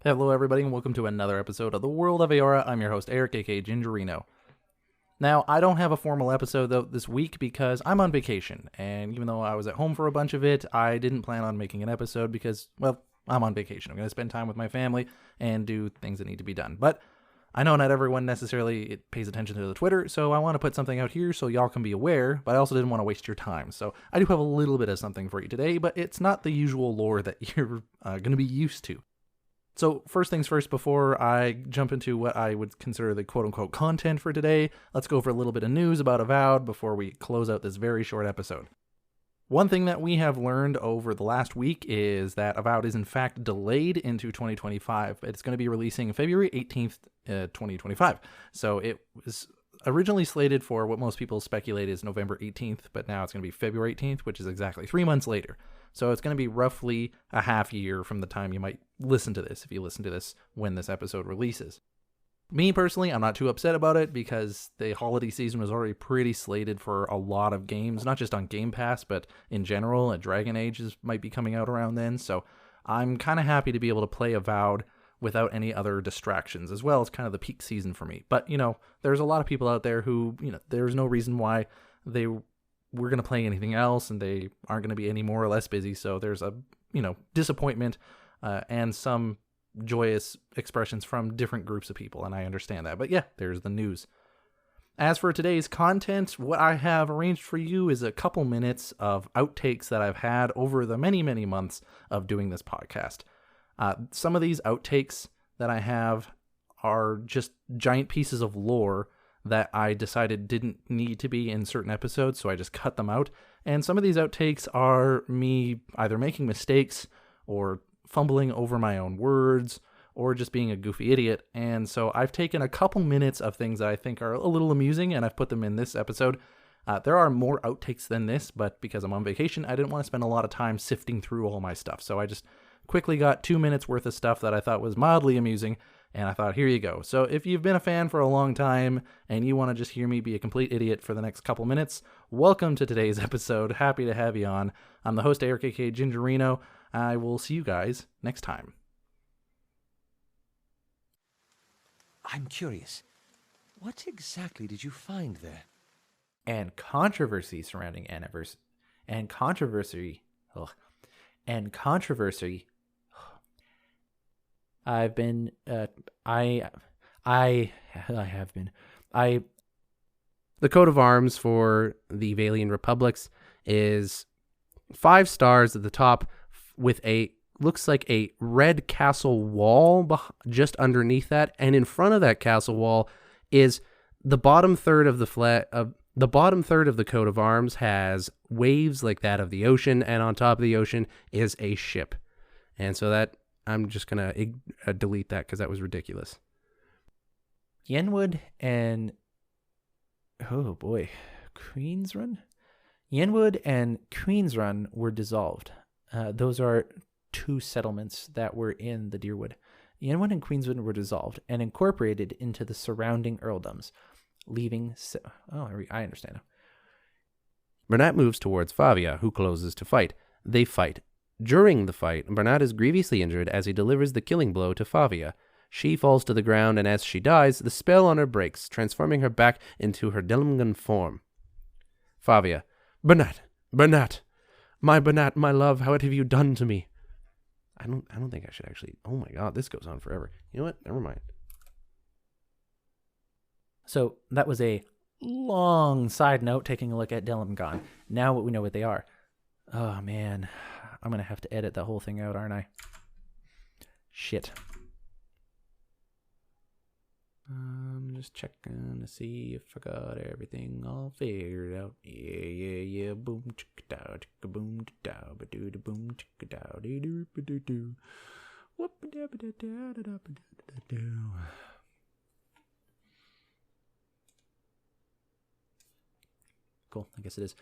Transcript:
Hello everybody and welcome to another episode of The World of Aora. I'm your host Eric, aka Gingerino. Now, I don't have a formal episode though this week because I'm on vacation, and even though I was at home for a bunch of it, I didn't plan on making an episode because, well, I'm on vacation. I'm going to spend time with my family and do things that need to be done. But I know not everyone necessarily pays attention to the Twitter, so I want to put something out here so y'all can be aware, but I also didn't want to waste your time. So I do have a little bit of something for you today, but it's not the usual lore that you're going to be used to. So first things first, before I jump into what I would consider the quote-unquote content for today, let's go over a little bit of news about Avowed before we close out this very short episode. One thing that we have learned over the last week is that Avowed is in fact delayed into 2025. It's going to be releasing February 18th, 2025. So it was originally slated for what most people speculate is November 18th, but now it's going to be February 18th, which is exactly 3 months later. So it's going to be roughly a half year from the time you might listen to this, if you listen to this when this episode releases. Me personally, I'm not too upset about it because the holiday season was already pretty slated for a lot of games, not just on Game Pass, but in general. Dragon Age might be coming out around then, so I'm kind of happy to be able to play Avowed without any other distractions, as well as kind of the peak season for me. But, there's a lot of people out there who, there's no reason why we're going to play anything else, and they aren't going to be any more or less busy. So there's a, disappointment and some joyous expressions from different groups of people, and I understand that. But yeah, there's the news. As for today's content, what I have arranged for you is a couple minutes of outtakes that I've had over the many, many months of doing this podcast. Some of these outtakes that I have are just giant pieces of lore that I decided didn't need to be in certain episodes, so I just cut them out. And some of these outtakes are me either making mistakes or fumbling over my own words or just being a goofy idiot. And so I've taken a couple minutes of things that I think are a little amusing, and I've put them in this episode. There are more outtakes than this, but because I'm on vacation, I didn't want to spend a lot of time sifting through all my stuff. So I just quickly got 2 minutes worth of stuff that I thought was mildly amusing, and I thought, here you go. So if you've been a fan for a long time and you want to just hear me be a complete idiot for the next couple minutes, welcome to today's episode. Happy to have you on. I'm the host, Eric, aka Gingerino. I will see you guys next time. I'm curious. What exactly did you find there? And controversy surrounding controversy. I've been, I have been. The coat of arms for the Valian Republics is 5 stars at the top with looks like a red castle wall just underneath that, and in front of that castle wall is the bottom third of the bottom third of the coat of arms has waves like that of the ocean, and on top of the ocean is a ship. And so that I'm just gonna delete that because that was ridiculous. Yenwood and Queensrun? Yenwood and Queensrun were dissolved. Those are 2 settlements that were in the Deerwood. Yenwood and Queensrun were dissolved and incorporated into the surrounding earldoms, leaving... I understand now. Bernat moves towards Favia, who closes to fight. They fight. During the fight, Bernat is grievously injured as he delivers the killing blow to Favia. She falls to the ground, and as she dies, the spell on her breaks, transforming her back into her Delmgun form. Favia. Bernat! My Bernat, my love, what have you done to me? I don't think I should actually... Oh my god, this goes on forever. You know what? Never mind. So that was a long side note taking a look at Delmgun. Now we know what they are. Oh man, I'm going to have to edit the whole thing out, aren't I? Shit. I'm just checking to see if I got everything all figured out. Yeah. Boom, chicka-dow, chicka-boom, da-dow, ba-doo-da-boom, chicka-dow, dee-doo-ba-doo-doo. Whoop-a-da-ba-da-da-da-ba-da-da-da-doo. Cool, I guess it is.